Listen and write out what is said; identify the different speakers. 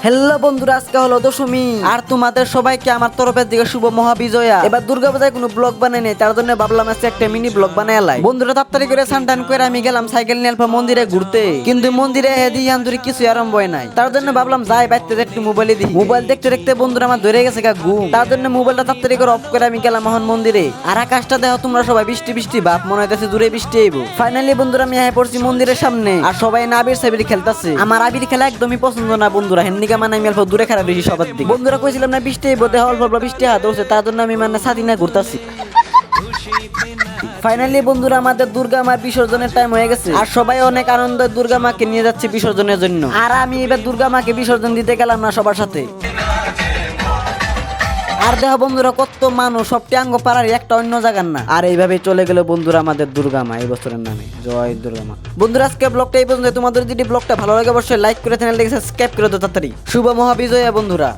Speaker 1: Hello বন্ধুরা, আজকে হলো দশমী আর তোমাদের সবাইকে আমার তরফের দিকে শুভ মহাবিজয়া। এবার দুর্গাপূজায় কোনো ব্লগ বানাই নেই, তার জন্য ভাবলাম আজকে একটা মিনি ব্লগ বানাই লাই। বন্ধুরা তাড়াতাড়ি করে সানটান করে আমি গেলাম সাইকেল নিয়ে অল্প মন্দিরে ঘুরতে, কিন্তু মন্দিরে হেদি আন্দুরি কিছু আরম্ভ হয় নাই। তার জন্য ভাবলাম যাই বাইতে একটু মোবাইলে দিই। মোবাইল দেখতে দেখতে বন্ধুরা আমার ধরে গেছে ঘুম, তার জন্য মোবাইলটা তাড়াতাড়ি করে অফ করে আমি গেলাম এখন মন্দিরে। আর আকাশটা দেখো তোমরা সবাই, বৃষ্টি বৃষ্টি ভাব, মনে হইতেছে দূরে বৃষ্টি আইবো। ফাইনালি বন্ধুরা আমি পড়ছি মন্দিরের সামনে, আর সবাই না আবির সাবির খেলতেছে। আমার আবির খেলা একদমই পছন্দ না বন্ধুরা, হেন্দিকা মানে আমি অল্প দূরে খারাপ বেশি সবার দিকে। বন্ধুরা কইছিলাম না বৃষ্টি আইবো, দেখো অল্প অল্প বৃষ্টি হাত ধরছে, তার জন্য আমি মানে সাথী না ঘুরতাছি। ফাইনালি বন্ধুরা আমাদের দুর্গা মার বিসর্জনের টাইম হয়ে গেছে, আর সবাই অনেক আনন্দে দুর্গা মাকে নিয়ে যাচ্ছে বিসর্জনের জন্য। আর আমি এবার দুর্গা মাকে বিসর্জন দিতে গেলাম না সবার সাথে। আর দেখো বন্ধুরা কত মানুষ, সবটি আঙ্গ পাড়ার একটা অন্য জায়গার না। আর এইভাবে চলে গেল বন্ধুরা আমাদের দুর্গা মা এই বছরের নামে। জয় দুর্গা মা। বন্ধুরা আজকে ব্লগটা এই পর্যন্ত। তোমাদের যদি ব্লগটা ভালো লাগে অবশ্যই লাইক করে চ্যানেলটাকে সাবস্ক্রাইব করে দাও তাড়াতাড়ি। শুভ মহাবিজয়া বন্ধুরা।